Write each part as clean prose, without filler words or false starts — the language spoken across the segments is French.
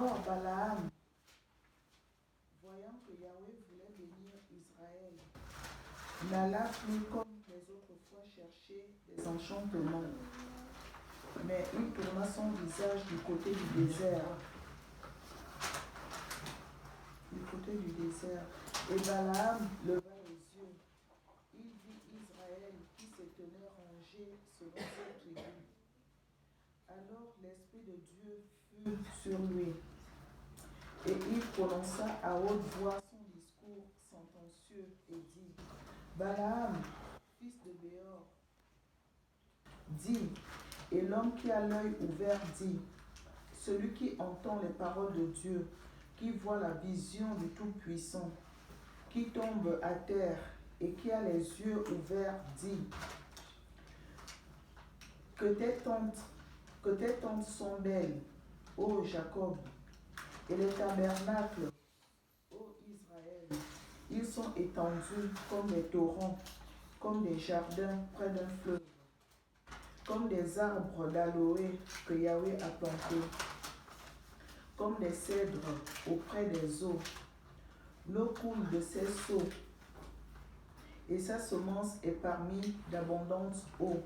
Or Balaam, voyant que Yahweh voulait bénir Israël, n'alla plus comme les autres fois chercher des enchantements, mais il tourna son visage du côté du désert. Et Balaam leva les yeux. Il vit Israël qui se tenait rangé selon ses tribus. Alors l'Esprit de Dieu fut sur lui. Et il prononça à haute voix son discours sentencieux et dit: Balaam, fils de Béor, dit, et l'homme qui a l'œil ouvert dit, celui qui entend les paroles de Dieu, qui voit la vision du Tout-Puissant, qui tombe à terre et qui a les yeux ouverts, dit, que tes tentes sont belles, ô Jacob, et les tabernacles, ô Israël, ils sont étendus comme des torrents, comme des jardins près d'un fleuve, comme des arbres d'aloé que Yahweh a plantés, comme des cèdres auprès des eaux. L'eau coule de ses seaux, et sa semence est parmi d'abondantes eaux.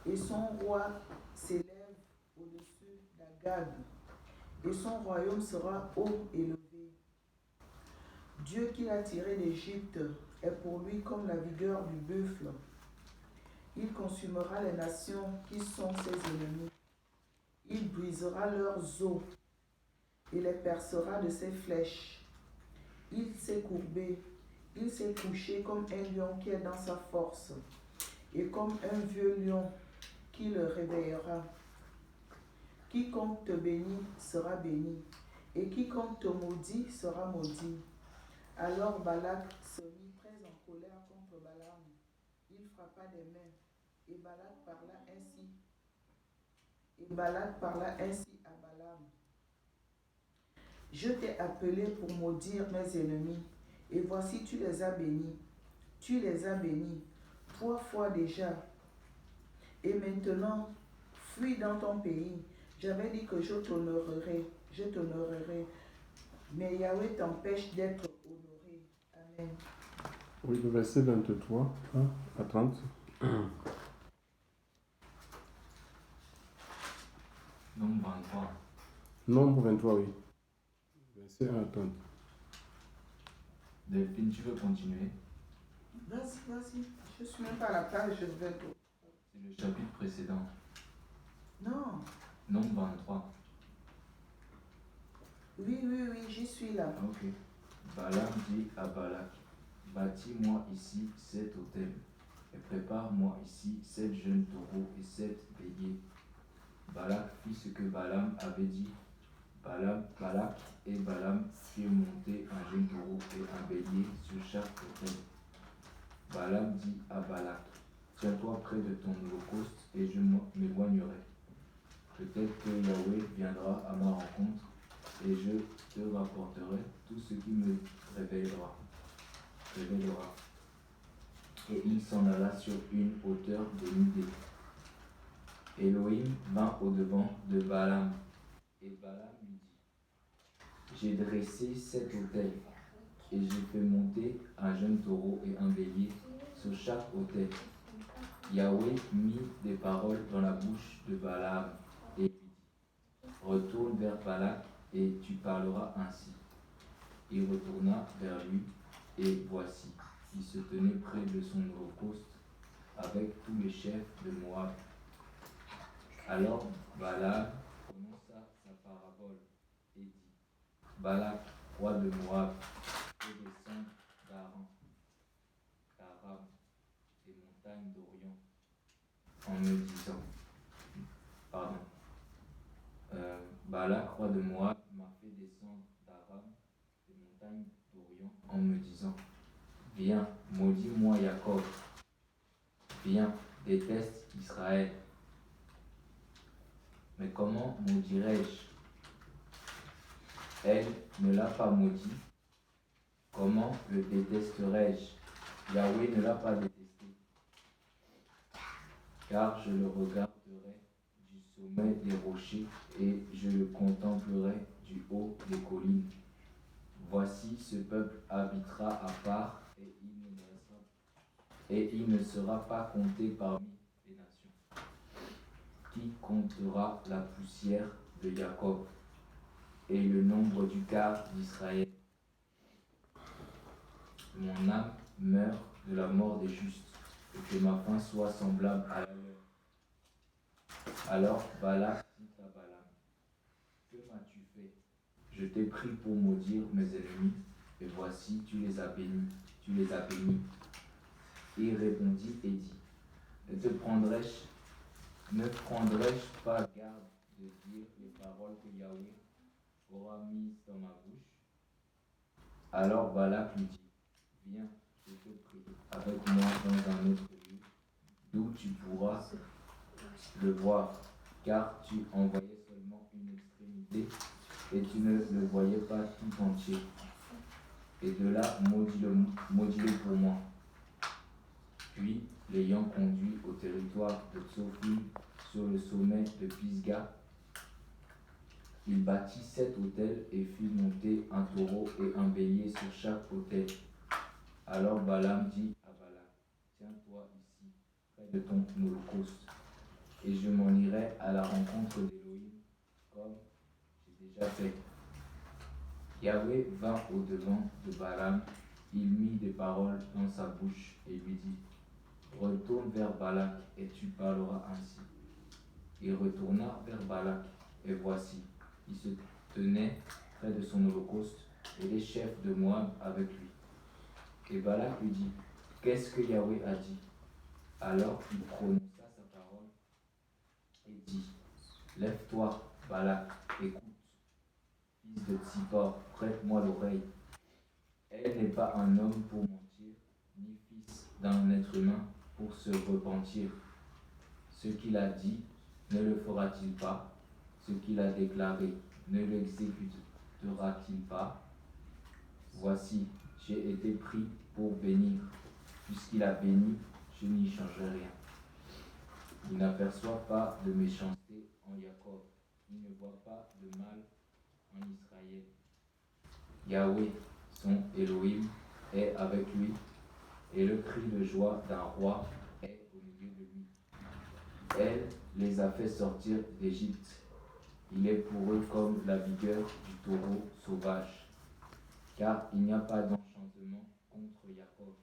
Et son roi s'élève au-dessus d'Agag, et son royaume sera haut élevé. Dieu qui l'a tiré d'Égypte est pour lui comme la vigueur du buffle. Il consumera les nations qui sont ses ennemis. Il brisera leurs os et les percera de ses flèches. Il s'est courbé, il s'est couché comme un lion qui est dans sa force, et comme un vieux lion qui le réveillera. Quiconque te bénit sera béni, et quiconque te maudit sera maudit. Alors Balak se mit très en colère contre Balaam. Il frappa des mains, et Balak parla ainsi à Balaam. Je t'ai appelé pour maudire mes ennemis, et voici tu les as bénis. Tu les as bénis 3 fois déjà. Et maintenant, fuis dans ton pays. J'avais dit que je t'honorerai, mais Yahweh t'empêche d'être honoré. Amen. Oui, le verset 23 à 30. Nombre 23. Nombre 23, oui. Verset 1 à 30. Delphine, tu veux continuer? Vas-y. Je suis même pas à la page, je vais tout. C'est le chapitre précédent. Non. Nombre 23. Oui, j'y suis là. Ok. Balaam dit à Balak, bâtis-moi ici 7 autels, et prépare-moi ici 7 jeunes taureaux et 7 béliers. Balak fit ce que Balaam avait dit. Balak et Balaam firent monter un jeune taureau et un bélier sur chaque autel. Balaam dit à Balak, tiens-toi près de ton holocauste et je m'éloignerai. Peut-être que Yahweh viendra à ma rencontre et je te rapporterai tout ce qui me révélera. Et il s'en alla sur une hauteur de Nidé. Elohim vint au-devant de Balaam, et Balaam lui dit, j'ai dressé 7 autels, et j'ai fait monter un jeune taureau et un bélier sur chaque autel. Yahweh mit des paroles dans la bouche de Balaam, et lui dit, retourne vers Balak, et tu parleras ainsi. Il retourna vers lui, et voici, il se tenait près de son holocauste, avec tous les chefs de Moab. Alors Balaam prononça sa parabole et dit, Balak, roi de Moab, et descend d'Aram, des montagnes d'Orient, en me disant, Balak, roi de Moab, m'a fait descendre d'Aram, des montagnes d'Orient, en me disant, viens, maudis-moi Jacob, viens, déteste Israël. Mais comment maudirais-je? Elle ne l'a pas maudit. Comment le détesterais-je? Yahweh ne l'a pas détesté. Car je le regarderai du sommet des rochers et je le contemplerai du haut des collines. Voici, ce peuple habitera à part et il ne sera pas compté parmi les nations. Qui comptera la poussière de Jacob et le nombre du quart d'Israël? Mon âme meurt de la mort des justes, et que ma fin soit semblable à la leur. Alors Balak dit à Balaam: Que m'as-tu fait? Je t'ai pris pour maudire mes ennemis, et voici, tu les as bénis. Il répondit et dit: Ne prendrai-je pas garde de dire les paroles que Yahweh aura mises dans ma bouche? Alors Balak lui dit: Viens, je te prie, avec moi dans un autre lieu, d'où tu pourras le voir, car tu en voyais seulement une extrémité, et tu ne le voyais pas tout entier. Et de là, maudis-le pour moi. Puis, l'ayant conduit au territoire de Tsophim, sur le sommet de Pisga, il bâtit 7 autels et fit monter un taureau et un bélier sur chaque autel. Alors Balaam dit à Balak: Tiens-toi ici, près de ton holocauste, et je m'en irai à la rencontre d'Élohim, comme j'ai déjà fait. Yahweh vint au-devant de Balaam, il mit des paroles dans sa bouche et lui dit: Retourne vers Balak et tu parleras ainsi. Il retourna vers Balak, et voici, il se tenait près de son holocauste, et les chefs de Moab avec lui. Et Balak lui dit: Qu'est-ce que Yahweh a dit? Alors il prononça sa parole et dit: Lève-toi, Balak, écoute, fils de Tsippor, prête-moi l'oreille. Elle n'est pas un homme pour mentir, ni fils d'un être humain pour se repentir. Ce qu'il a dit, ne le fera-t-il pas? Ce qu'il a déclaré, ne l'exécutera-t-il pas? Voici, j'ai été pris pour bénir. Puisqu'il a béni, je n'y changerai rien. Il n'aperçoit pas de méchanceté en Jacob, il ne voit pas de mal en Israël. Yahweh, son Elohim, est avec lui, et le cri de joie d'un roi est au milieu de lui. Elle les a fait sortir d'Égypte. Il est pour eux comme la vigueur du taureau sauvage, car il n'y a pas d'enchantement contre Jacob,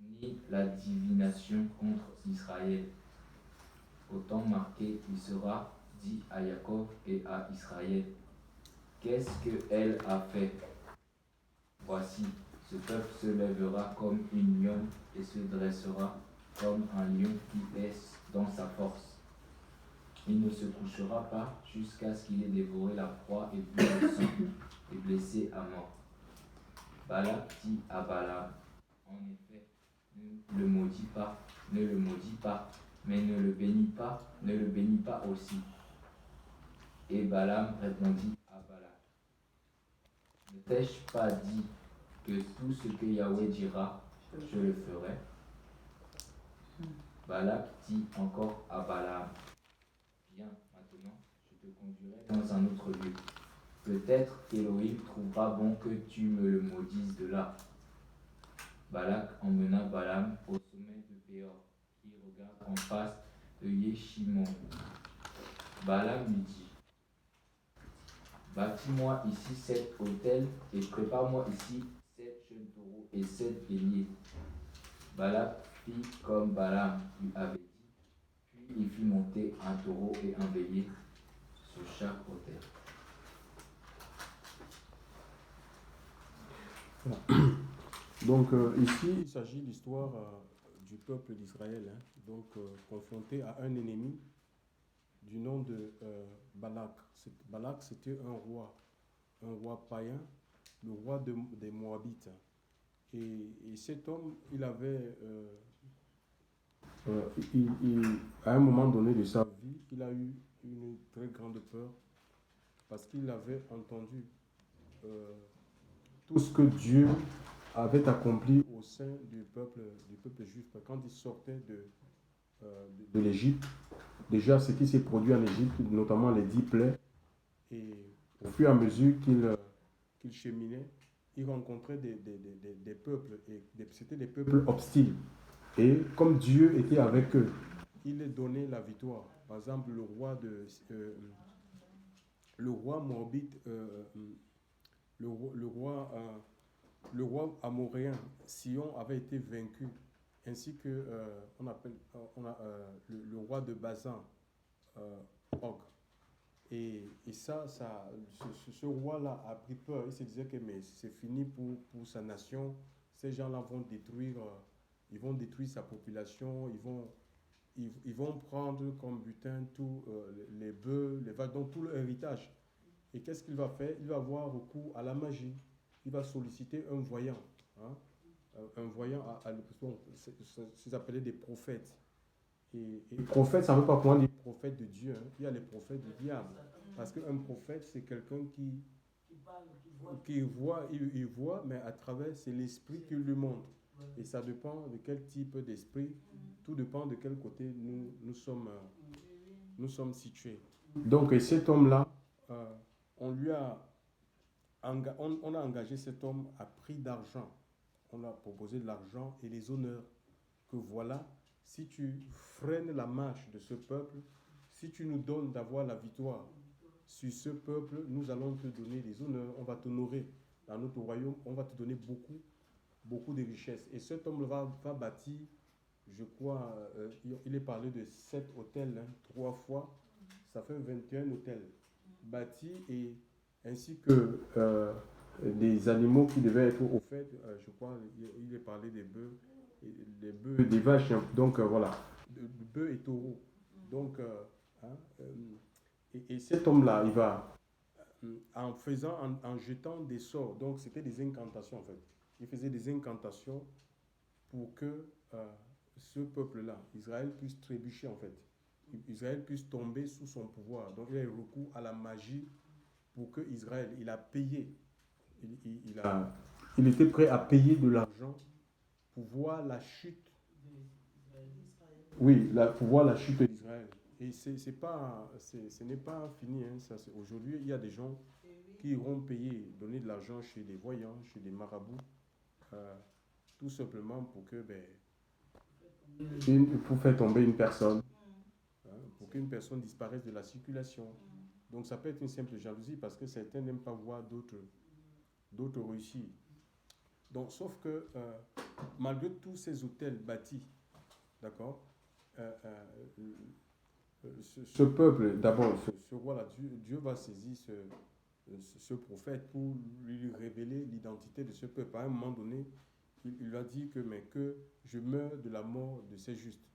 ni la divination contre Israël. Au temps marqué, il sera dit à Jacob et à Israël: Qu'est-ce qu'elle a fait? Voici, ce peuple se lèvera comme une lionne et se dressera comme un lion qui est dans sa force. Il ne se couchera pas jusqu'à ce qu'il ait dévoré la proie et bu le sang et blessé à mort. Balak dit à Balaam: En effet, ne le maudis pas, mais ne le bénis pas aussi. Et Balaam répondit à Balak: Ne t'ai-je pas dit que tout ce que Yahweh dira, je le ferai? Balak dit encore à Balaam: Viens maintenant, je te conduirai dans un autre lieu. Peut-être qu'Élohim trouvera bon que tu me le maudisses de là. Balak emmena Balaam au sommet de Péor, qui regarde en face de Yeshimon. Balaam lui dit: Bâtis-moi ici 7 autels et prépare-moi ici 7 jeunes taureaux et 7 béliers. Balak fit comme Balaam lui avait dit, puis il fit monter un taureau et un bélier sur chaque autel. Donc ici, il s'agit de l'histoire du peuple d'Israël, hein, donc confronté à un ennemi du nom de Balak. Balak, c'était un roi païen, le roi des Moabites. Et cet homme, il avait, à un moment donné de sa vie, il a eu une très grande peur parce qu'il avait entendu tout ce que Dieu avait accompli au sein du peuple juif quand il sortait de l'Égypte. Déjà, ce qui s'est produit en Égypte, notamment les 10 plaies. Et au fur et à mesure qu'il cheminait, il rencontrait des peuples. Et c'était des peuples hostiles. Et comme Dieu était avec eux, il leur donnait la victoire. Par exemple, le roi moabite, le roi amoréen, Sion, avait été vaincu, ainsi que le roi de Bazan, Og. Et ce roi-là a pris peur. Il se disait que mais c'est fini pour sa nation. Ces gens-là ils vont détruire sa population, ils vont prendre comme butin tous les bœufs, les vaches, donc tout leur héritage. Et qu'est-ce qu'il va faire? Il va avoir recours à la magie. Il va solliciter un voyant. Hein? Un voyant, c'est appelé des prophètes. Et prophète, ça ne veut pas prendre les prophètes de Dieu. Hein. Il y a les prophètes du diable. Parce qu'un prophète, c'est quelqu'un qui voit, il voit, mais à travers, c'est l'esprit qui lui montre. Et ça dépend de quel type d'esprit, tout dépend de quel côté nous sommes situés. Donc, et cet homme-là, on a engagé cet homme à prix d'argent. On a proposé de l'argent et les honneurs. Que voilà, si tu freines la marche de ce peuple, si tu nous donnes d'avoir la victoire sur ce peuple, nous allons te donner des honneurs, on va t'honorer dans notre royaume, on va te donner beaucoup de richesses. Et cet homme va bâtir, je crois, il est parlé de 7 hôtels, hein, 3 fois, ça fait 21 hôtels bâtis, et ainsi que des animaux qui devaient être offerts, je crois, il est parlé des bœufs, des vaches, hein. Donc voilà, de bœufs et taureaux. Donc, et cet homme-là, il va, en jetant des sorts, donc c'était des incantations en fait. Il faisait des incantations pour que ce peuple-là, Israël, puisse trébucher en fait. Israël puisse tomber sous son pouvoir. Donc il a eu recours à la magie pour que Israël, il a payé, il était prêt à payer de l'argent pour voir la chute. Oui, pour voir la chute d'Israël. Et ce n'est pas fini. Hein, aujourd'hui, il y a des gens qui iront payer, donner de l'argent chez des voyants, chez des marabouts, tout simplement pour que, pour faire tomber une personne, hein, pour qu'une personne disparaisse de la circulation. Donc ça peut être une simple jalousie parce que certains n'aiment pas voir d'autres réussir. Donc, sauf que malgré tous ces hôtels bâtis, d'accord, ce peuple, d'abord, ce roi-là, Dieu va saisir ce prophète pour lui révéler l'identité de ce peuple. À un moment donné, il lui a dit que je meurs de la mort de ces justes.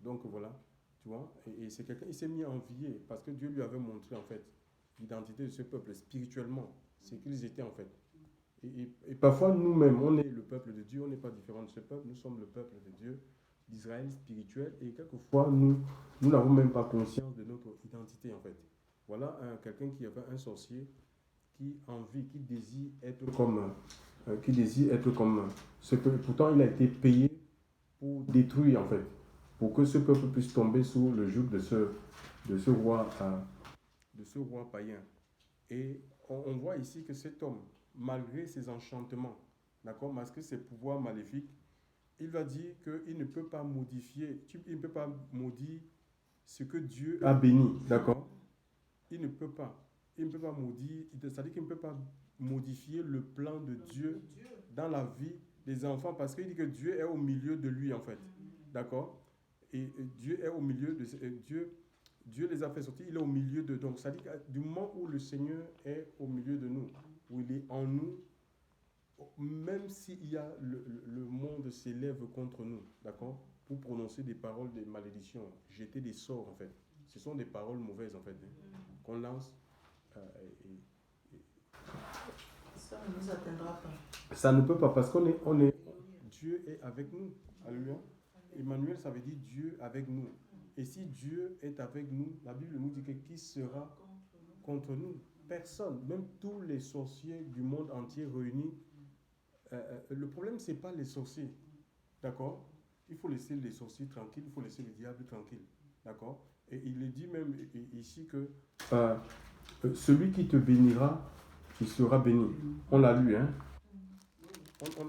Donc voilà, tu vois, et c'est quelqu'un, il s'est mis à envier parce que Dieu lui avait montré en fait l'identité de ce peuple spirituellement, c'est qu'ils étaient en fait. Et parfois nous-mêmes, on est le peuple de Dieu, on n'est pas différent de ce peuple, nous sommes le peuple de Dieu, d'Israël spirituel, et quelquefois nous n'avons même pas conscience de notre identité en fait. Voilà quelqu'un qui avait un sorcier qui désire être comme ce peuple. Pourtant, il a été payé pour détruire en fait, pour que ce peuple puisse tomber sous le joug de ce roi païen. Et on voit ici que cet homme, malgré ses enchantements, d'accord, malgré ses pouvoirs maléfiques, il va dire qu'il ne peut pas modifier, il ne peut pas maudire ce que Dieu a béni, d'accord. Il ne peut pas maudire, c'est-à-dire qu'il ne peut pas modifier le plan de Dieu dans la vie des enfants parce qu'il dit que Dieu est au milieu de lui en fait, d'accord. Et Dieu est au milieu de Dieu les a fait sortir, il est au milieu de. Donc, ça dit que du moment où le Seigneur est au milieu de nous, où il est en nous, même s'il y a le monde s'élève contre nous, d'accord, pour prononcer des paroles de malédiction, jeter des sorts en fait. Ce sont des paroles mauvaises en fait, hein, qu'on lance. Ça ne nous atteindra pas. Ça ne peut pas parce Dieu est avec nous. Alléluia. Emmanuel, ça veut dire Dieu avec nous. Et si Dieu est avec nous, la Bible nous dit que qui sera contre nous? Personne, même tous les sorciers du monde entier réunis. Le problème, ce n'est pas les sorciers, d'accord? il faut laisser les sorciers tranquilles, il faut laisser le diable tranquille. D'accord? Et il est dit même ici que celui qui te bénira, il sera béni. On l'a lu, hein?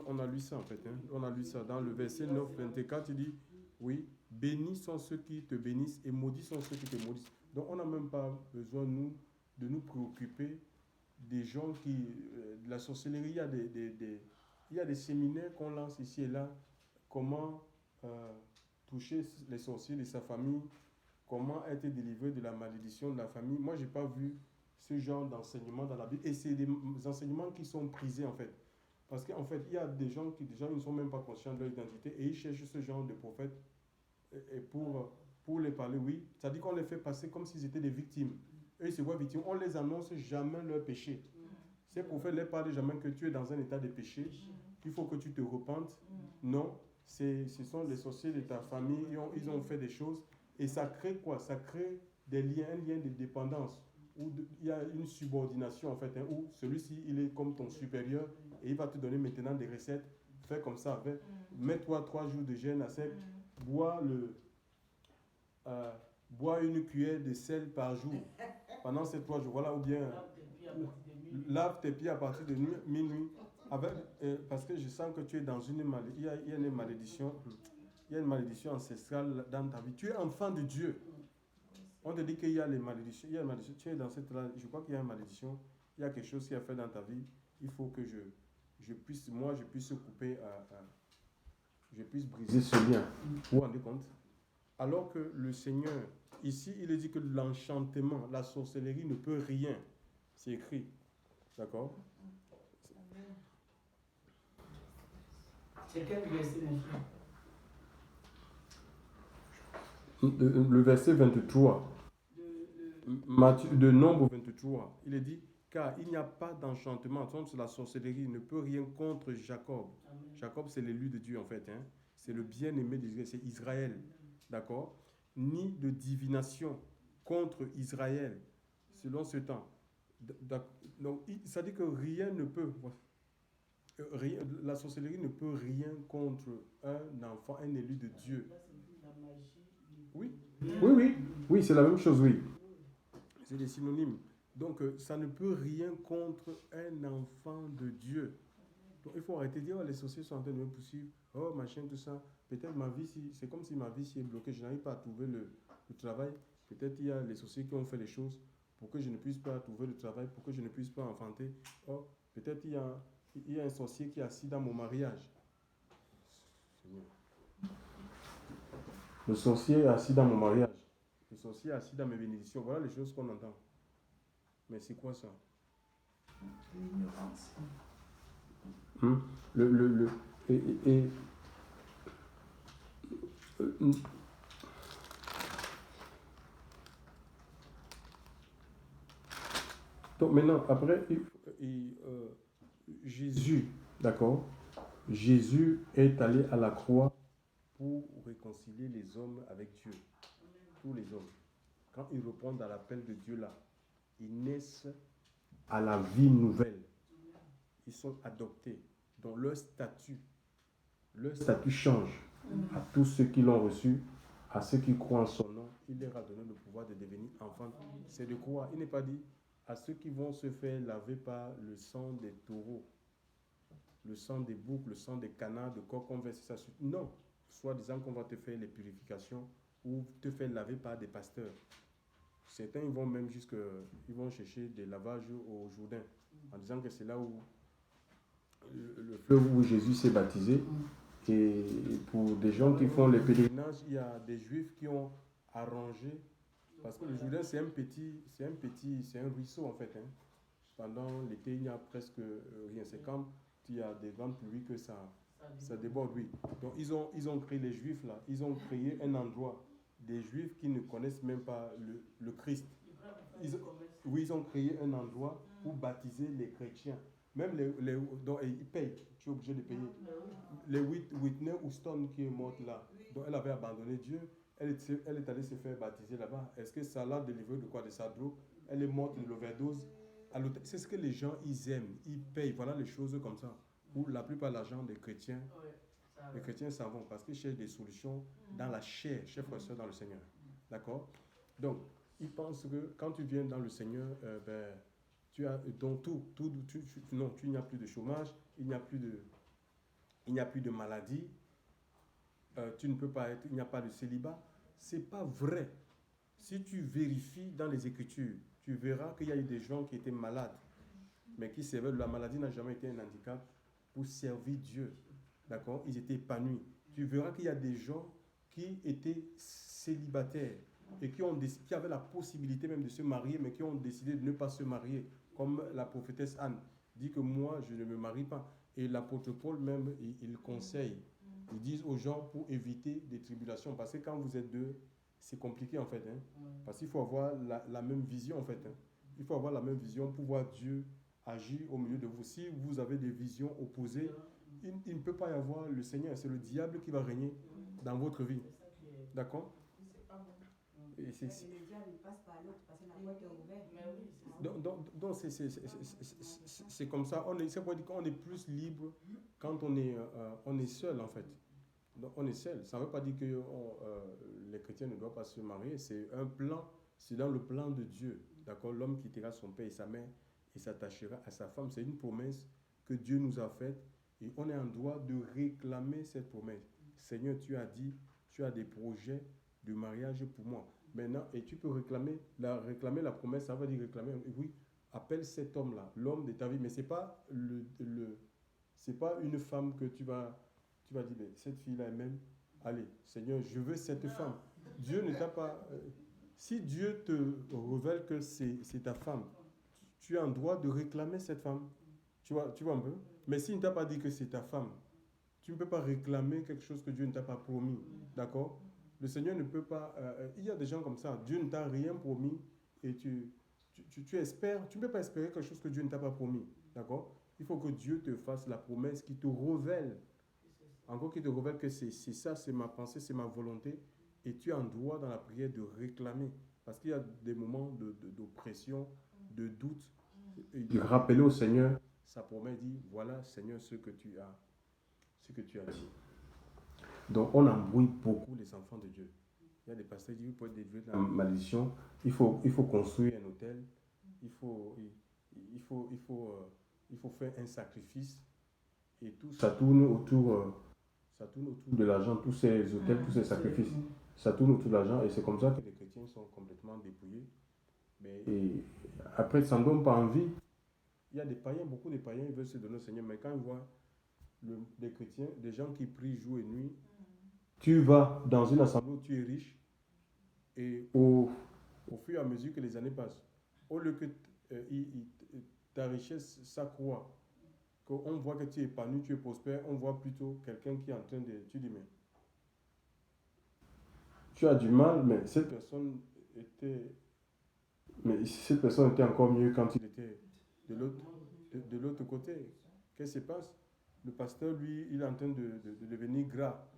On a lu ça en fait. Hein? On a lu ça dans le verset 9, 24. Il dit, oui, bénis sont ceux qui te bénissent et maudits sont ceux qui te maudissent. Donc on n'a même pas besoin, nous, de nous préoccuper des gens qui... de la sorcellerie, il y a des séminaires qu'on lance ici et là. Comment toucher les sorciers de sa famille, comment être délivré de la malédiction de la famille. Moi, je n'ai pas vu ce genre d'enseignement dans la Bible. Et c'est des enseignements qui sont prisés en fait. Parce qu'en fait, il y a des gens qui déjà ils ne sont même pas conscients de leur identité et ils cherchent ce genre de prophètes et pour les parler, oui. C'est-à-dire qu'on les fait passer comme s'ils étaient des victimes. Eux, ils se voient victimes. On les annonce jamais leur péché. Ces prophètes ne leur parlent jamais que tu es dans un état de péché, qu'il faut que tu te repentes. Non, ce sont les sorciers de ta famille. Ils ont fait des choses. Et ça crée quoi? Ça crée des liens, un lien de dépendance. Où il y a une subordination en fait, hein, où celui-ci, il est comme ton supérieur et il va te donner maintenant des recettes. Fais comme ça, mets-toi 3 jours de jeûne à sec, bois une cuillère de sel par jour pendant ces 3 jours. Voilà, ou bien lave tes pieds à partir de minuit. Parce que je sens que tu es dans une malédiction. Il y a une malédiction. Il y a une malédiction ancestrale dans ta vie. Tu es enfant de Dieu. On te dit qu'il y a les malédictions. Il y a une malédiction. Tu es dans cette là. Je crois qu'il y a une malédiction. Il y a quelque chose qui a fait dans ta vie. Il faut que je puisse couper, je puisse briser ce lien. Vous vous rendez compte? Alors que le Seigneur, ici, il est dit que l'enchantement, la sorcellerie ne peut rien. C'est écrit. D'accord? C'est quel verset, Le verset 23. De Nombre 23. Il est dit, car il n'y a pas d'enchantement. La sorcellerie ne peut rien contre Jacob. Amen. Jacob, c'est l'élu de Dieu en fait. Hein. C'est le bien-aimé d'Israël. C'est Israël. D'accord? Ni de divination contre Israël, selon ce temps. Donc, ça dit que rien ne peut... la sorcellerie ne peut rien contre un enfant, un élu de Dieu. Oui, oui, c'est la même chose, oui. C'est des synonymes. Donc, ça ne peut rien contre un enfant de Dieu. Donc, il faut arrêter de dire, oh, les sorciers sont en train de me poursuivre, oh, machin, tout ça. Peut-être ma vie, c'est comme si ma vie est bloquée, je n'arrive pas à trouver le travail. Peut-être il y a les sorciers qui ont fait les choses pour que je ne puisse pas trouver le travail, pour que je ne puisse pas enfanter. Oh, peut-être il y a un sorcier qui est assis dans mon mariage. Le sorcier est assis dans mon mariage. Le sorcier est assis dans mes bénédictions. Voilà les choses qu'on entend. Mais c'est quoi ça? L'ignorance. Donc maintenant, après, Jésus, d'accord? Jésus est allé à la croix pour réconcilier les hommes avec Dieu. Tous les hommes. Quand ils répondent à l'appel de Dieu là, ils naissent à la vie nouvelle. Ils sont adoptés. Donc leur statut change à tous ceux qui l'ont reçu, à ceux qui croient en son nom. Il leur a donné le pouvoir de devenir enfants. C'est de croire. Il n'est pas dit à ceux qui vont se faire laver par le sang des taureaux, le sang des boucs, le sang des canards, de coq, on verse ça. Non. Soit disant qu'on va te faire les purifications ou te faire laver par des pasteurs. Certains ils vont même ils vont chercher des lavages au Jourdain en disant que c'est là où le fleuve où Jésus s'est baptisé. Et pour des gens qui font les pèlerinages, il y a des Juifs qui ont arrangé, parce que le Jourdain c'est un ruisseau en fait. Hein. Pendant l'été, il n'y a presque rien. C'est quand il y a des grandes pluies que ça déborde, oui. Donc ils ont créé, les Juifs là, ils ont créé un endroit, des Juifs qui ne connaissent même pas le Christ. Ils ont créé un endroit pour baptiser les chrétiens. Même donc ils payent, tu es obligé de payer. Les Whitney Houston qui est morte là, donc elle avait abandonné Dieu, elle est allée se faire baptiser là-bas. Est-ce que ça l'a délivré de quoi? De sa drogue? Elle est morte de l'overdose. C'est ce que les gens ils aiment, ils payent. Voilà les choses comme ça. Où la plupart de l'argent des chrétiens Les chrétiens s'en vont parce qu'ils cherchent des solutions dans la chair, chers frères et sœurs, dans le Seigneur. D'accord? Donc, ils pensent que quand tu viens dans le Seigneur, tu as donc non, il n'y a plus de chômage, il n'y a plus de maladie, tu ne peux pas être, il n'y a pas de célibat. C'est pas vrai. Si tu vérifies dans les Écritures, tu verras qu'il y a eu des gens qui étaient malades, mais qui servaient. La maladie n'a jamais été un handicap pour servir Dieu. D'accord? Ils étaient épanouis. Tu verras qu'il y a des gens qui étaient célibataires et qui avaient la possibilité même de se marier, mais qui ont décidé de ne pas se marier. Comme la prophétesse Anne dit que moi, je ne me marie pas. Et l'apôtre Paul même, il conseille. Ils disent aux gens pour éviter des tribulations. Parce que quand vous êtes deux, c'est compliqué en fait. Hein? Parce qu'il faut avoir la même vision en fait. Hein? Il faut avoir la même vision pour voir Dieu agir au milieu de vous. Si vous avez des visions opposées, il ne peut pas y avoir le Seigneur. C'est le diable qui va régner dans votre vie. D'accord? Et c'est, Le diable passe par l'autre parce que la porte est ouverte. donc c'est comme ça. C'est pour dire qu'on est plus libre quand on est seul en fait. Donc on est seul. Ça ne veut pas dire que les chrétiens ne doivent pas se marier. C'est un plan. C'est dans le plan de Dieu. D'accord? L'homme quittera son père et sa mère et s'attachera à sa femme. C'est une promesse que Dieu nous a faite et on est en droit de réclamer cette promesse. Seigneur, tu as dit, tu as des projets de mariage pour moi. Maintenant, et tu peux réclamer la promesse, ça veut dire réclamer, oui, appelle cet homme-là, l'homme de ta vie, mais ce n'est pas, c'est pas une femme que tu vas dire, ben, cette fille-là même, allez, Seigneur, je veux cette femme. Dieu ne t'a pas... si Dieu te révèle que c'est ta femme, tu as un droit de réclamer cette femme. Tu vois un peu? Mais s'il ne t'a pas dit que c'est ta femme, tu ne peux pas réclamer quelque chose que Dieu ne t'a pas promis. D'accord? Le Seigneur ne peut pas... il y a des gens comme ça. Dieu ne t'a rien promis et tu espères... Tu ne peux pas espérer quelque chose que Dieu ne t'a pas promis. D'accord? Il faut que Dieu te fasse la promesse qui te révèle. Encore qui te révèle que c'est ça, c'est ma pensée, c'est ma volonté. Et tu as un droit dans la prière de réclamer. Parce qu'il y a des moments d'oppression, de doute. Et de rappeler au Seigneur sa promesse, dit, voilà Seigneur ce que tu as dit. Donc on embrouille beaucoup les enfants de Dieu. Il y a des pasteurs qui disent, pour être délivré de la malédiction, il faut construire un autel, il faut faire un sacrifice et tout ça tourne autour de l'argent, tous ces autels, tous ces sacrifices. Ça tourne autour de l'argent et c'est comme ça que les chrétiens sont complètement dépouillés. Et après, ça ne donne pas envie. Il y a des païens, beaucoup de païens, ils veulent se donner au Seigneur, mais quand ils voient des chrétiens, des gens qui prient jour et nuit, tu vas dans une assemblée où tu es riche et au fur et à mesure que les années passent, au lieu que ta richesse s'accroît, qu'on voit que tu es épanoui, tu es prospère, on voit plutôt quelqu'un qui est en train de... Tu dis, mais tu as du mal, mais cette personne était encore mieux quand il était de l'autre côté. Qu'est-ce qui se passe? Le pasteur, lui, il est en train de devenir gras.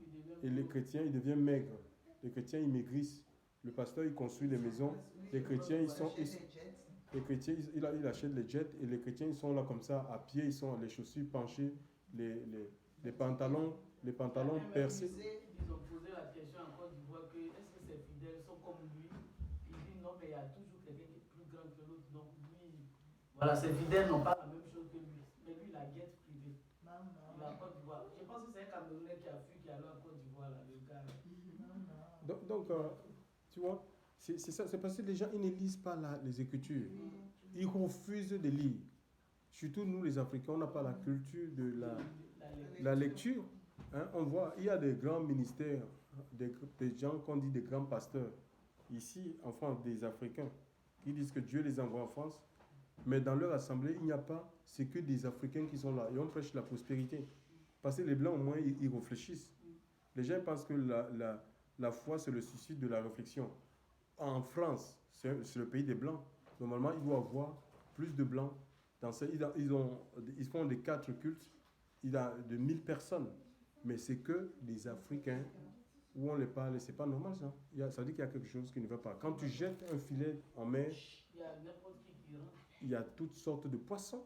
Et les chrétiens, ils deviennent maigres. Les chrétiens, ils maigrissent. Le pasteur, il construit les maisons. Les chrétiens, il achète les jets. Et les chrétiens, ils sont là comme ça, à pied. Ils sont les chaussures penchées, les pantalons percés. Ils ont posé la question en Côte d'Ivoire que est-ce que ses fidèles sont comme lui? Il dit non, mais il y a toujours quelqu'un qui est plus grand que l'autre. Donc lui, voilà, ses fidèles n'ont pas la même chose que lui. Mais lui, il a guette privée. Il a Côte d'Ivoire. Je pense que c'est un Camerounais qui a fui, qui est allé en Côte d'Ivoire, là, le gars. Donc tu vois, c'est ça, c'est parce que les gens, ils ne lisent pas les Écritures. Ils refusent de lire. Surtout nous, les Africains, on n'a pas la culture de la lecture. Hein, on voit, il y a des grands ministères, des gens qu'on dit des grands pasteurs. Ici, en France, des Africains qui disent que Dieu les envoie en France. Mais dans leur assemblée, il n'y a pas, c'est que des Africains qui sont là. Et on prêche la prospérité. Parce que les Blancs, au moins, ils réfléchissent. Les gens pensent que la foi, c'est le suicide de la réflexion. En France, c'est le pays des Blancs. Normalement, il doit y avoir plus de Blancs. Ils font des 4 cultes. Il y a de 1000 personnes. Mais c'est que des Africains où on les parle. C'est pas normal, ça. Ça veut dire qu'il y a quelque chose qui ne va pas. Quand tu jettes un filet en mer, Il y a n'importe qui rentre. Il y a toutes sortes de poissons.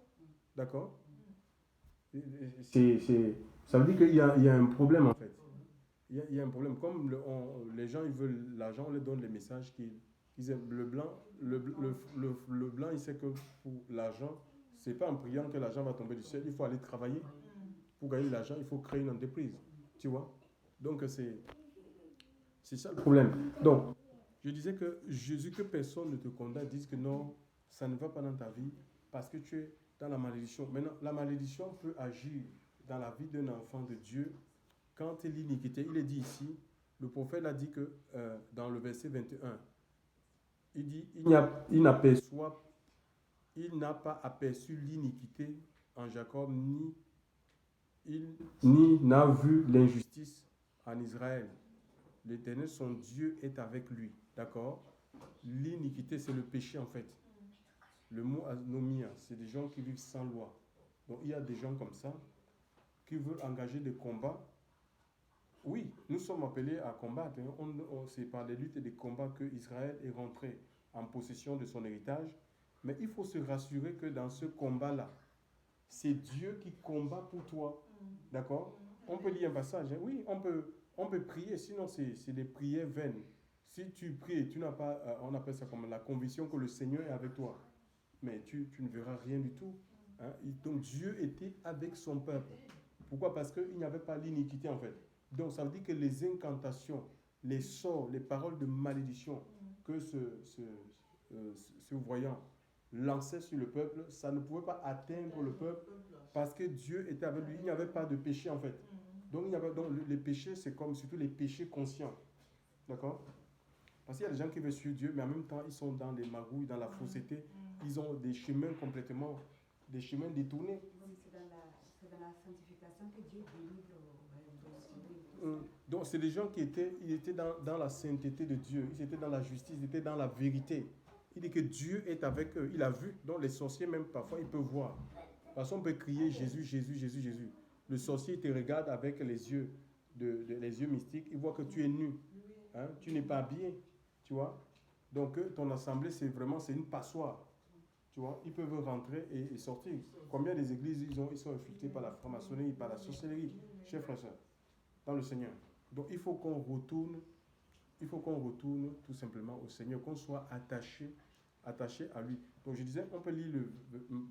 D'accord? Ça veut dire qu'il y a un problème en fait. Il y a un problème. Comme les gens ils veulent l'argent, on leur donne les messages qu'ils aiment. Le blanc, il sait que pour l'argent, c'est pas en priant que l'argent va tomber du ciel. Il faut aller travailler. Pour gagner de l'argent, il faut créer une entreprise. Tu vois? Donc c'est ça le problème. Donc, je disais que Jésus, que personne ne te condamne, dise que non, ça ne va pas dans ta vie parce que tu es dans la malédiction. Maintenant, la malédiction peut agir dans la vie d'un enfant de Dieu quand l'iniquité, il est dit ici, le prophète a dit que dans le verset 21, il dit, il n'a pas aperçu l'iniquité en Jacob, ni n'a vu l'injustice en Israël. L'Éternel, son Dieu, est avec lui. D'accord? L'iniquité, c'est le péché en fait. Le mot anomia, c'est des gens qui vivent sans loi. Donc il y a des gens comme ça qui veulent engager des combats. Oui, nous sommes appelés à combattre. C'est par les luttes et des combats que Israël est rentré en possession de son héritage. Mais il faut se rassurer que dans ce combat-là, c'est Dieu qui combat pour toi. D'accord? On peut lire un passage. Hein? Oui, on peut prier, sinon c'est des prières vaines. Si tu pries et tu n'as pas, on appelle ça comme la conviction que le Seigneur est avec toi, mais tu ne verras rien du tout. Hein? Donc Dieu était avec son peuple. Pourquoi? Parce qu'il n'y avait pas l'iniquité en fait. Donc ça veut dire que les incantations, les sorts, les paroles de malédiction que ce voyant lançait sur le peuple, ça ne pouvait pas atteindre le peuple parce que Dieu était avec lui. Il n'y avait pas de péché en fait. Donc, les péchés, c'est comme surtout les péchés conscients. D'accord? Parce qu'il y a des gens qui veulent suivre Dieu, mais en même temps, ils sont dans les magouilles, dans la fausseté. Ils ont des chemins complètement, des chemins détournés. C'est dans la sanctification que Dieu délivre. Donc, c'est des gens qui étaient dans la sainteté de Dieu. Ils étaient dans la justice, ils étaient dans la vérité. Il dit que Dieu est avec eux. Il a vu. Donc, les sorciers, même parfois, ils peuvent voir. Parce qu'on peut crier Jésus, Jésus, Jésus, Jésus. Le sorcier te regarde avec les yeux, les yeux mystiques. Il voit que tu es nu. Hein? Tu n'es pas habillé. Tu vois? Donc, ton assemblée, c'est une passoire. Tu vois? Ils peuvent rentrer et sortir. Combien des églises ils sont infiltrés par la franc-maçonnerie, par la sorcellerie, chers frères et sœurs, dans le Seigneur. Donc, il faut qu'on retourne tout simplement au Seigneur, qu'on soit attaché à lui. Donc, je disais, on peut lire le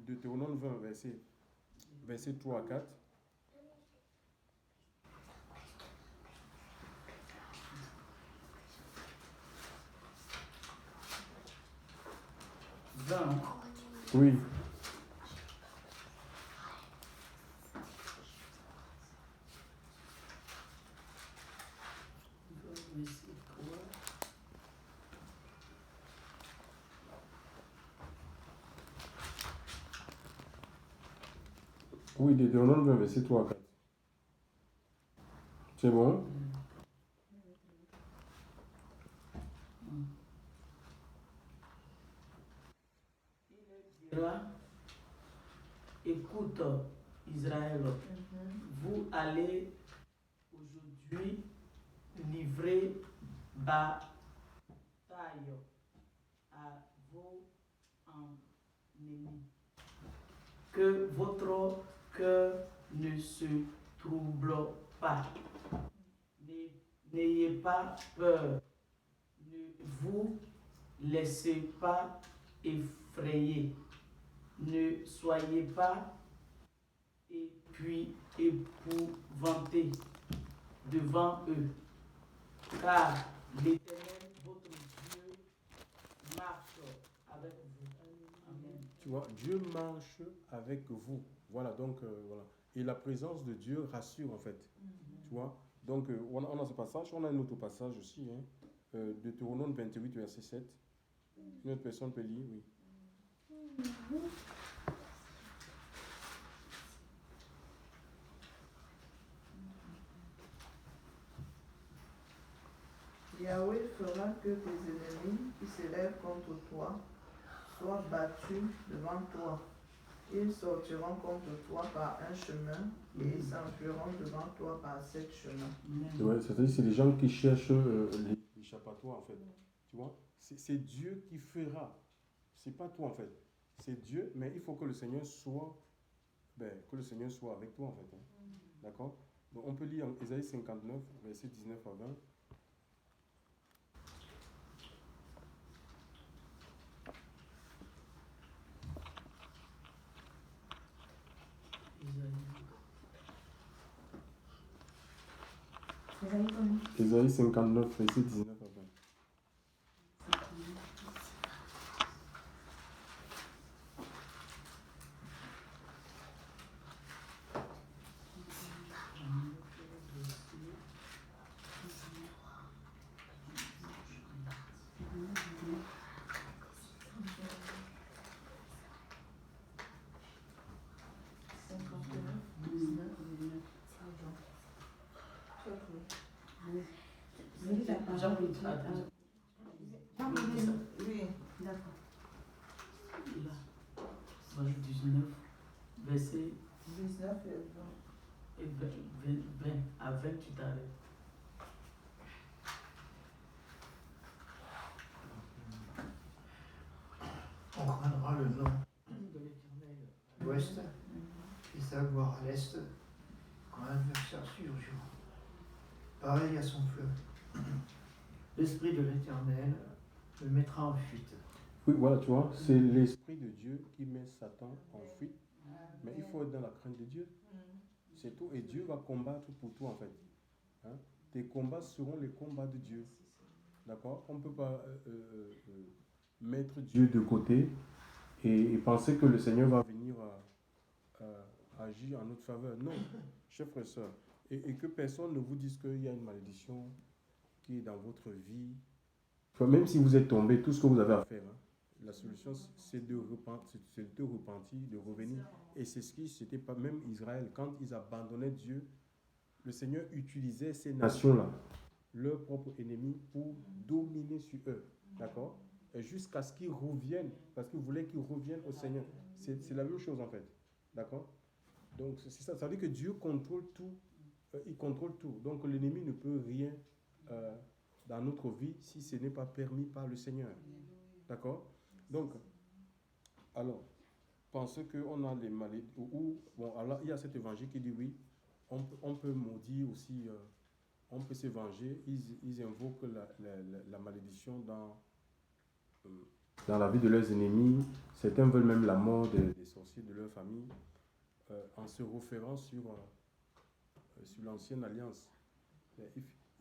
Deutéronome 20, verset 3 à 4. Oui. Oui, Deutéronome 20, verset 3 à 4. C'est bon? Il dira, écoute Israël, vous allez aujourd'hui livrer bataille à vos ennemis. Que votre cœur ne se trouble pas. N'ayez pas peur. Ne vous laissez pas effrayer. Ne soyez pas épouvantés devant eux. Car l'Éternel, votre Dieu, marche avec vous. Amen. Tu vois, Dieu marche avec vous. Voilà, donc, voilà. Et la présence de Dieu rassure, en fait. Tu vois? Donc, on a ce passage. On a un autre passage aussi. Hein, Deutéronome 28, verset 7. Une autre personne peut lire, oui. Yahweh fera que tes ennemis qui s'élèvent contre toi soient battus devant toi. Ils sortiront contre toi par un chemin et ils s'enfuiront devant toi par 7 chemins. Ouais, c'est-à-dire c'est les gens qui cherchent l'échappatoire en fait. Tu vois, c'est Dieu qui fera. C'est pas toi en fait. C'est Dieu, mais il faut que le Seigneur soit, que le Seigneur soit avec toi en fait. Hein. D'accord? Donc, on peut lire en Ésaïe 59, verset 19 à 20. Ésaïe 59, verset 19 à 20. Jean oui, attends. Oui. D'accord. Là, voilà 19, verset 19 et 20. et 20. À 20, tu t'arrêtes. On craindra le nom De l'Éternel. à l'ouest et sa gloire à l'est quand l'adversaire surgira. Pareil à son fleuve. L'Esprit de l'Éternel le mettra en fuite. Oui, voilà, tu vois, c'est l'Esprit de Dieu qui met Satan en fuite. Mais il faut être dans la crainte de Dieu. C'est tout. Et Dieu va combattre pour toi, en fait. Hein? Tes combats seront les combats de Dieu. D'accord? On ne peut pas mettre Dieu de côté et penser que le Seigneur va venir agir en notre faveur. Non, chers frères et sœurs. Et que personne ne vous dise qu'il y a une malédiction qui est dans votre vie. Enfin, même si vous êtes tombé, tout ce que vous avez à faire, hein, la solution, c'est de repentir, de revenir. Et c'est ce qui, c'était pas même Israël, quand ils abandonnaient Dieu, le Seigneur utilisait ces nations-là, leurs propres ennemis, pour dominer sur eux. D'accord? Et jusqu'à ce qu'ils reviennent, parce qu'ils voulaient qu'ils reviennent au Seigneur. C'est la même chose en fait. D'accord? Donc c'est ça. Ça veut dire que Dieu contrôle tout. Il contrôle tout. Donc l'ennemi ne peut rien dans notre vie si ce n'est pas permis par le Seigneur. D'accord? Donc, alors, pensez qu'on a les malédictions. Bon, alors il y a cet évangile qui dit oui, on peut maudire aussi, on peut se venger. Ils invoquent la malédiction dans la vie de leurs ennemis. Certains veulent même la mort des sorciers de leur famille en se référant sur l'ancienne alliance.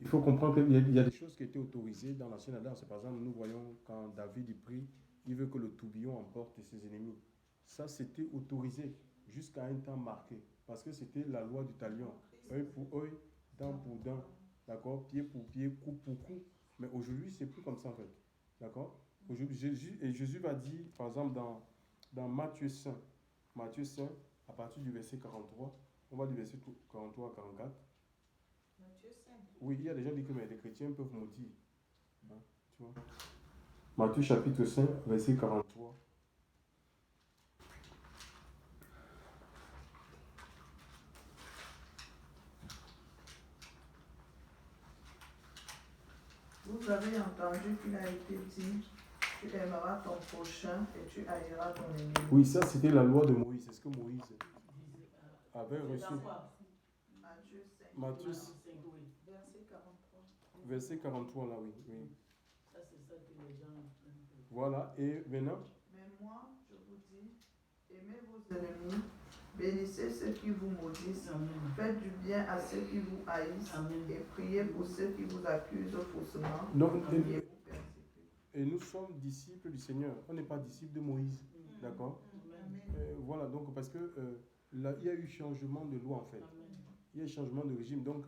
Il faut comprendre qu'il y a des choses qui étaient autorisées dans l'ancienne alliance. Par exemple, nous voyons quand David y prie, il veut que le tourbillon emporte ses ennemis. Ça, c'était autorisé jusqu'à un temps marqué. Parce que c'était la loi du talion. Œil pour œil, dent pour dent. D'accord? Pied pour pied, coupe pour coupe. Mais aujourd'hui, c'est plus comme ça en fait. D'accord? Jésus va dire, par exemple, dans Matthieu 5, à partir du verset 43, on va du verset 43 à 44. Matthieu 5. Oui, il y a des gens qui disent que les chrétiens peuvent maudire. Hein, tu vois? Matthieu chapitre 5, verset 43. Vous avez entendu qu'il a été dit, tu aimeras ton prochain et tu haïras ton ennemi. Oui, ça c'était la loi de Moïse. C'est ce que Moïse avait reçu. Matthieu 5, Matthieu, verset 43. verset 43 là, oui. Ça, c'est ça que les gens. Voilà, et maintenant, Mais moi, je vous dis, aimez vos ennemis, bénissez ceux qui vous maudissent, Amen. faites du bien à ceux qui vous haïssent, Amen. et priez pour ceux qui vous accusent faussement. donc, Et vous persécutez. et nous sommes disciples du Seigneur. On n'est pas disciples de Moïse. D'accord? Amen. Voilà, donc parce que là, il y a eu changement de loi en fait. Amen. Il y a eu changement de régime. Donc,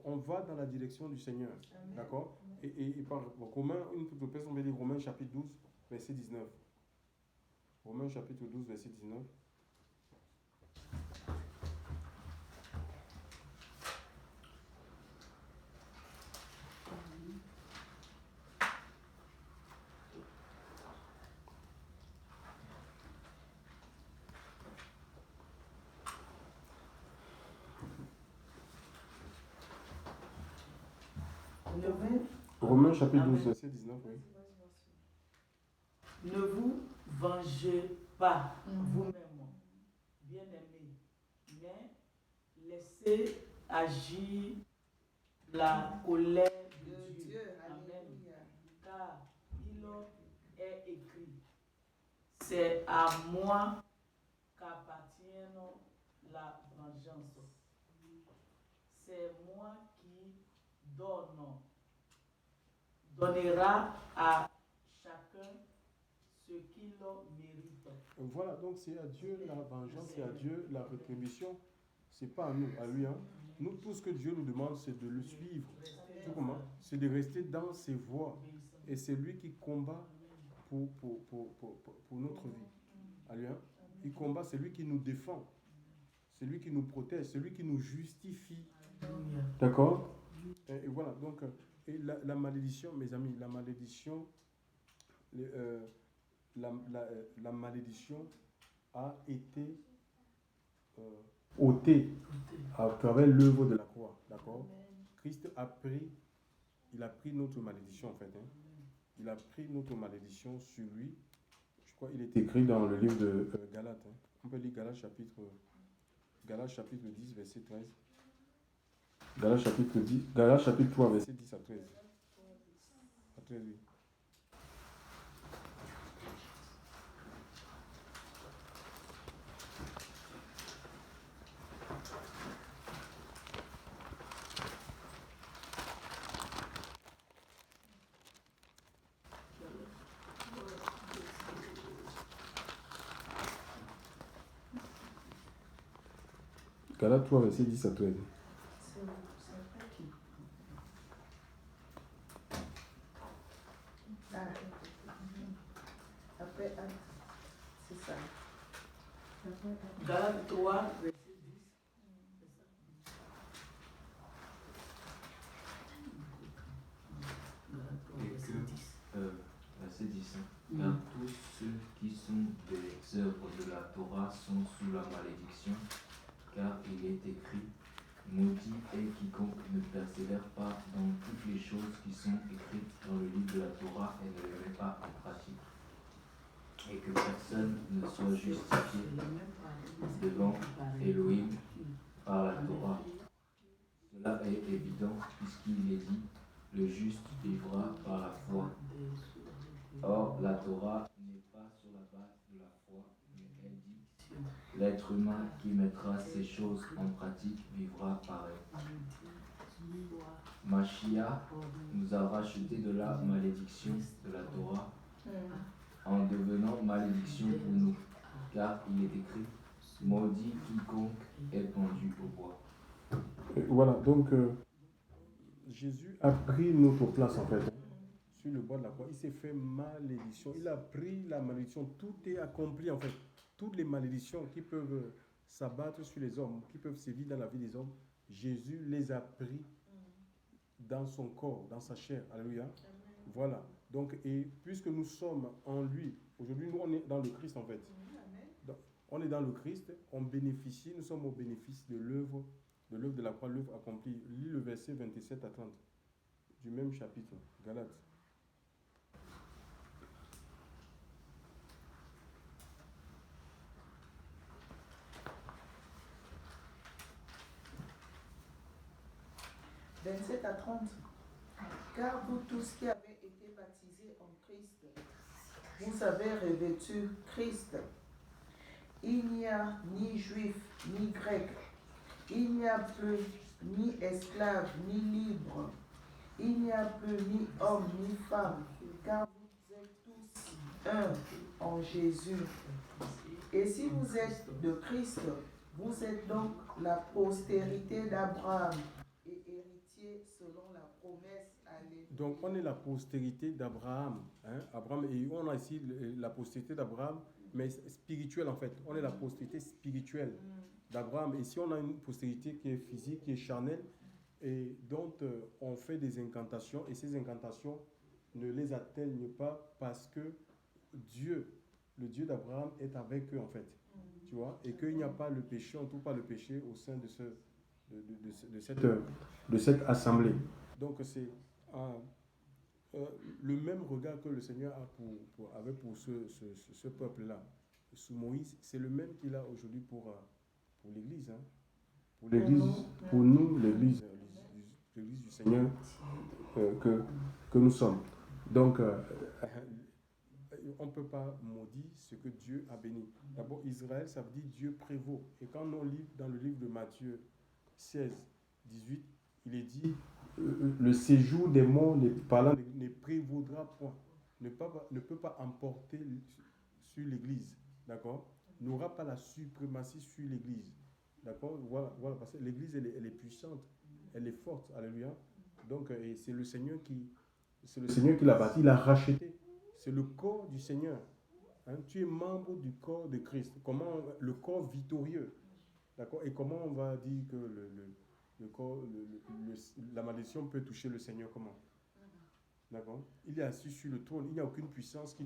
on va dans la direction du Seigneur. Amen. D'accord? Et par Romains, une toute personne on va dire Romains chapitre 12, verset 19. Romains chapitre 12, verset 19. Romains chapitre 12, verset 19, oui. Ne vous vengez pas vous-même, bien-aimés, mais laissez agir la colère de De Dieu. Dieu. Amen. Alléluia. Car il est écrit, c'est à moi qu'appartient la vengeance. C'est moi qui donnera à chacun ce qu'il mérite. Voilà, donc c'est à Dieu la vengeance, c'est à Dieu la rétribution. C'est pas à nous, à lui. Hein. Nous, tout ce que Dieu nous demande, c'est de le suivre. Tu comprends? C'est de rester dans ses voies. Et c'est lui qui combat pour notre vie. À lui, hein? Il combat, c'est lui qui nous défend. C'est lui qui nous protège, c'est lui qui nous justifie. D'accord? Et voilà, donc, et la malédiction, mes amis, la malédiction, la malédiction a été ôtée à travers l'œuvre de la croix. D'accord? Christ a pris, il a pris notre malédiction en fait. Hein. Il a pris notre malédiction sur lui. Je crois qu'il est écrit dans le livre de Galates. Hein. On peut lire Galates chapitre 10, verset 13. Galates chapitre 3, verset 10 à 13. À 13, oui. Galates 3, verset 10 à 13. Après, c'est ça. Galates 3, verset 10. Verset 10. Car tous ceux qui sont des œuvres de la Torah sont sous la malédiction, car il est écrit, maudit est quiconque ne persévère pas dans toutes les choses qui sont écrites dans le livre de la Torah et ne les met pas en pratique, et que personne ne soit justifié devant Elohim par la Torah. Cela est évident puisqu'il est dit, le juste vivra par la foi. Or, la Torah n'est pas sur la base de la foi, mais elle dit, l'être humain qui mettra ces choses en pratique vivra par elle. Mashiach nous a racheté de la malédiction de la Torah en devenant malédiction pour nous, car il est écrit, maudit quiconque est pendu au bois. Et voilà, donc Jésus a pris notre place en fait. Hein, sur le bois de la croix. Il s'est fait malédiction. Il a pris la malédiction. Tout est accompli en fait. Toutes les malédictions qui peuvent s'abattre sur les hommes, qui peuvent sévir dans la vie des hommes, Jésus les a pris dans son corps, dans sa chair. Alléluia. Voilà. Donc, et puisque nous sommes en lui, aujourd'hui nous on est dans le Christ en fait. Donc, on est dans le Christ, on bénéficie, nous sommes au bénéfice de l'œuvre de la croix, l'œuvre accomplie. Lis le verset 27 à 30 du même chapitre, Galates. « 27 à 30. Car vous tous qui avez été baptisés en Christ, vous avez revêtu Christ. Il n'y a ni juif, ni grec. Il n'y a plus ni esclave, ni libre. Il n'y a plus ni homme, ni femme, car vous êtes tous un en Jésus. Et si vous êtes de Christ, vous êtes donc la postérité d'Abraham et héritier selon la promesse. Alléluia. Donc on est la postérité d'Abraham. Hein? Abraham, et on a ici la postérité d'Abraham, mais spirituelle en fait. On est la postérité spirituelle d'Abraham. Et si on a une postérité qui est physique, qui est charnelle, et dont on fait des incantations, et ces incantations ne les atteignent pas parce que Dieu, le Dieu d'Abraham, est avec eux en fait. Tu vois, et qu'il n'y a pas le péché, on ne trouve pas le péché au sein de cette assemblée. Donc c'est le même regard que le Seigneur avait pour ce peuple-là, sous Moïse, c'est le même qu'il a aujourd'hui pour l'Église, hein, pour nous, l'Église du Seigneur que nous sommes. Donc, on ne peut pas maudire ce que Dieu a béni. D'abord, Israël, ça veut dire Dieu prévaut. Et quand on lit dans le livre de Matthieu 16, 18, il est dit le séjour des morts ne prévaudra point, ne peut pas emporter sur l'Église. D'accord? N'aura pas la suprématie sur l'Église. D'accord? Voilà, parce que l'Église, elle est puissante, elle est forte. Alléluia. Donc, et c'est le Seigneur qui l'a bâti, il l'a racheté. C'est le corps du Seigneur. Hein? Tu es membre du corps de Christ. Comment le corps victorieux. D'accord? Et comment on va dire que la malédiction peut toucher le Seigneur? Comment? D'accord? Il est assis sur le trône. Il n'y a aucune puissance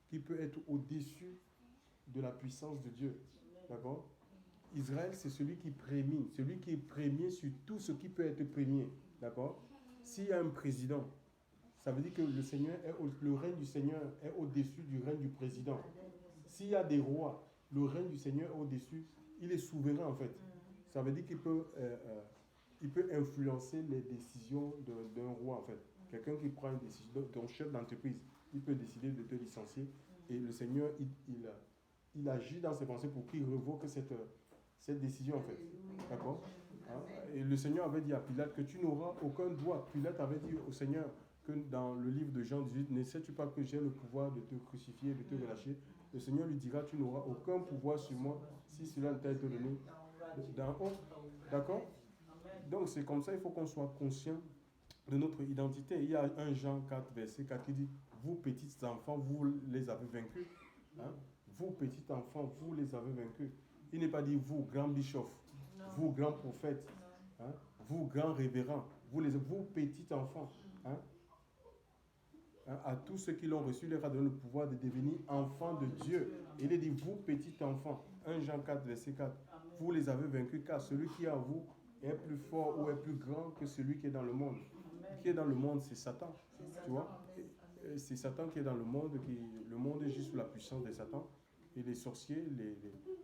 qui peut être au-dessus de la puissance de Dieu. D'accord? Israël, c'est celui qui est premier sur tout ce qui peut être premier. D'accord? S'il y a un président, ça veut dire que le règne du Seigneur est au-dessus du règne du président. S'il y a des rois, le règne du Seigneur est au-dessus. Il est souverain en fait. Ça veut dire qu'il peut influencer les décisions d'un roi en fait. Quelqu'un qui prend une décision, ton chef d'entreprise, il peut décider de te licencier. Et le Seigneur, il agit dans ses pensées pour qu'il révoque cette décision en fait. D'accord? Hein? Et le Seigneur avait dit à Pilate que tu n'auras aucun droit. Pilate avait dit au Seigneur que dans le livre de Jean 18, ne sais-tu pas que j'ai le pouvoir de te crucifier, de te relâcher? Le Seigneur lui dira, tu n'auras aucun pouvoir sur moi si cela ne t'a été donné d'en haut. D'accord? Donc c'est comme ça, il faut qu'on soit conscient de notre identité. Il y a un Jean 4, verset 4 qui dit, vous petits enfants, vous les avez vaincus. Hein? Vous petits enfants, vous les avez vaincus. Il n'est pas dit vous, grand bishop, vous, grand prophète, hein? Vous, grand révérend, vous petits enfants. Hein? Hein? À tous ceux qui l'ont reçu, il leur a donné le pouvoir de devenir enfants de Dieu. Il est dit, vous, petits enfants, 1 Jean 4, verset 4, vous les avez vaincus, car celui qui est en vous est plus fort ou est plus grand que celui qui est dans le monde. Qui est dans le monde, c'est Satan. Tu vois? C'est Satan qui est dans le monde. Le monde est juste sous la puissance de Satan. Et les sorciers,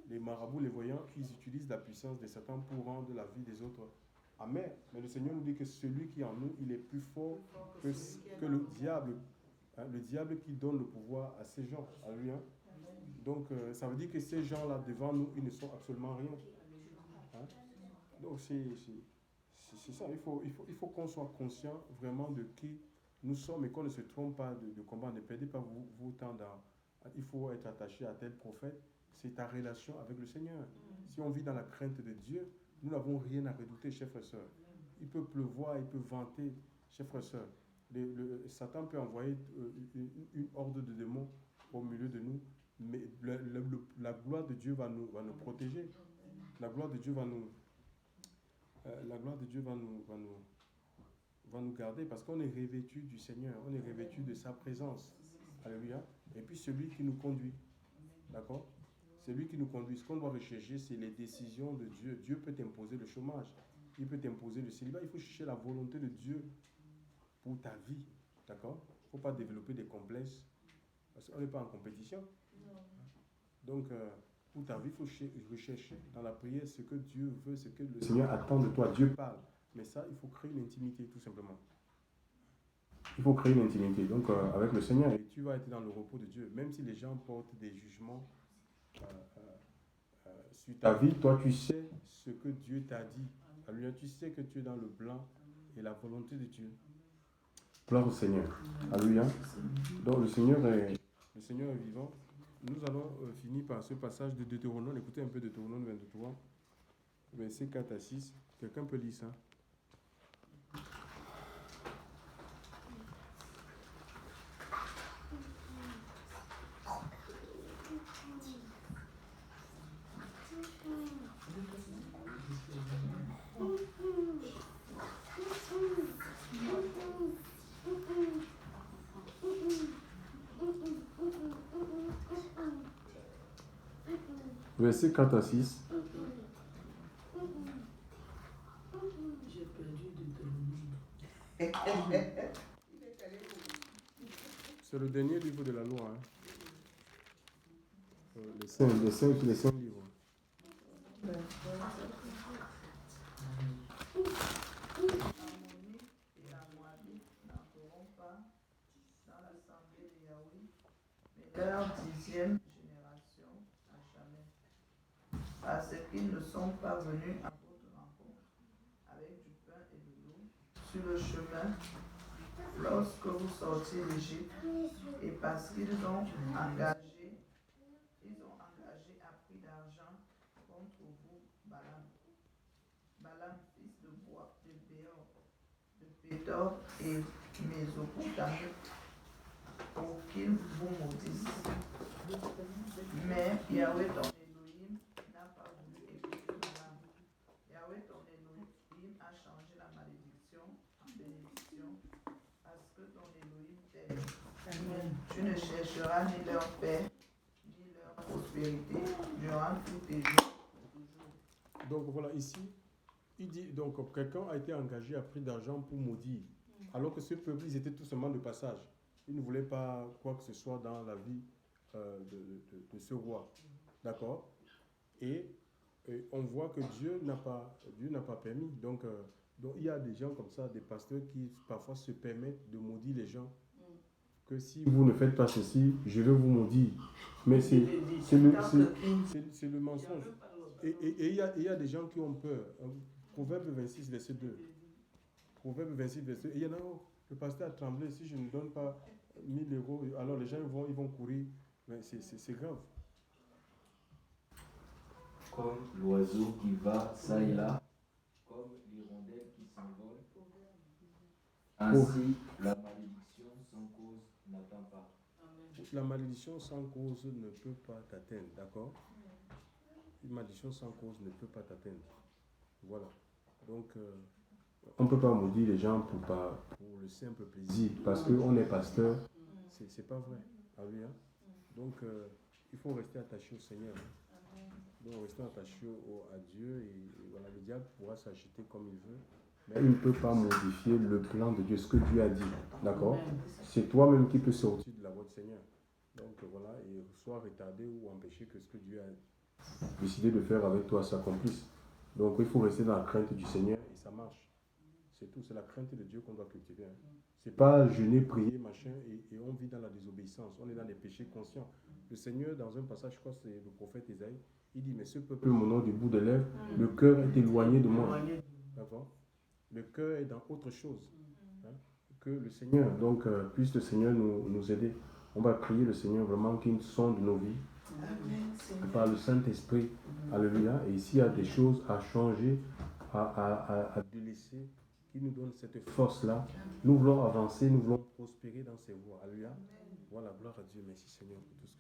les marabouts, les voyants, ils utilisent la puissance de Satan pour rendre la vie des autres amère. Mais le Seigneur nous dit que celui qui est en nous, il est plus fort que le diable. Hein, le diable qui donne le pouvoir à ces gens. Alléluia. Donc, ça veut dire que ces gens-là, devant nous, ils ne sont absolument rien. Hein? Donc, c'est ça. Il faut qu'on soit conscient vraiment de qui nous sommes et qu'on ne se trompe pas de combat. Ne perdez pas vos temps il faut être attaché à tel prophète. C'est ta relation avec le Seigneur. Si on vit dans la crainte de Dieu, nous n'avons rien à redouter, chers frères et sœurs. Il peut pleuvoir, il peut vanter, chers frères et sœurs. Satan peut envoyer une horde de démons au milieu de nous, mais la gloire de Dieu va nous protéger. La gloire de Dieu va nous garder parce qu'on est revêtu du Seigneur, on est revêtu de sa présence. Alléluia. Et puis celui qui nous conduit. D'accord? C'est lui qui nous conduit. Ce qu'on doit rechercher, c'est les décisions de Dieu. Dieu peut t'imposer le chômage. Il peut t'imposer le célibat. Il faut chercher la volonté de Dieu pour ta vie. D'accord? Il ne faut pas développer des complexes. Parce qu'on n'est pas en compétition. Donc, pour ta vie, il faut rechercher dans la prière ce que Dieu veut, ce que le Seigneur attend de toi. Dieu parle. Mais ça, il faut créer une intimité, tout simplement. Il faut créer une intimité, donc avec le Seigneur, et tu vas être dans le repos de Dieu. Même si les gens portent des jugements sur ta vie, toi tu sais ce que Dieu t'a dit. Alléluia, tu sais que tu es dans le blanc et la volonté de Dieu. Gloire au Seigneur. Alléluia. Donc le Seigneur est vivant. Nous allons finir par ce passage de Deutéronome. Écoutez un peu de Deutéronome 23, versets 4 à 6. Quelqu'un peut lire ça? Versets 4 à 6. J'ai perdu de C'est le dernier livre de la loi. Hein. Les cinq livres. parce qu'ils ne sont pas venus à votre rencontre avec du pain et de l'eau sur le chemin lorsque vous sortiez d'Égypte, et parce qu'ils ont engagé à prix d'argent contre vous Balaam, fils de Béor, de Pétor et Mésopotamie, pour qu'ils vous maudissent. Mais Yahweh ton Elohim n'a pas voulu écouter Balaam. Yahweh ton Elohim a changé la malédiction en bénédiction, parce que ton Elohim t'aime. Tu ne chercheras ni leur paix, ni leur prospérité durant tous tes jours. Donc voilà, ici, il dit, donc quelqu'un a été engagé à prix d'argent pour maudire, alors que ce peuple, ils étaient tout simplement de passage. Ils ne voulaient pas quoi que ce soit dans la vie de ce roi. D'accord? Et on voit que Dieu n'a pas permis. Donc il y a des gens comme ça, des pasteurs qui parfois se permettent de maudire les gens. Que si vous ne faites pas ceci, je vais vous maudire. Mais c'est le mensonge. Et il y a des gens qui ont peur. Proverbe 26, verset 2. Proverbe 26, verset 2. Et il y en a, le pasteur a tremblé. Si je ne donne pas 1000 euros, alors les gens ils vont courir. Mais c'est grave. Comme l'oiseau qui va ça et là, comme l'hirondelle qui s'envole, ainsi la malédiction sans cause n'atteint pas. La malédiction sans cause ne peut pas t'atteindre, d'accord? Une malédiction sans cause ne peut pas t'atteindre. Voilà. Donc, on ne peut pas maudire les gens pour le simple plaisir, parce qu'on est pasteur. C'est pas vrai. Ah oui, hein? Donc, il faut rester attaché au Seigneur. Donc, rester attaché à Dieu, et voilà, le diable pourra s'agiter comme il veut, mais il ne peut pas modifier le plan de Dieu, ce que Dieu a dit. D'accord? C'est toi-même qui peux sortir de la voie du Seigneur. Donc, voilà, et soit retarder ou empêcher que ce que Dieu a décidé de faire avec toi s'accomplisse. Donc, il faut rester dans la crainte du Seigneur, et ça marche. C'est tout, c'est la crainte de Dieu qu'on doit cultiver. Hein. C'est pas jeûner, prier, machin, et on vit dans la désobéissance, on est dans les péchés conscients. Le Seigneur, dans un passage, je crois que c'est le prophète Isaïe, il dit, mais ce peuple, mon nom du bout des lèvres, le cœur est éloigné de moi. D'accord? Le cœur est dans autre chose hein, que le Seigneur. Donc, puisse le Seigneur nous aider. On va prier le Seigneur vraiment qu'il sonde nos vies. Par le Saint-Esprit. Alléluia. Et s'il y a des choses à changer, à délaisser, qui nous donne cette force-là, nous voulons avancer, nous voulons prospérer dans ces voies. Alléluia. Voilà, gloire à Dieu. Merci Seigneur pour tout ce que tu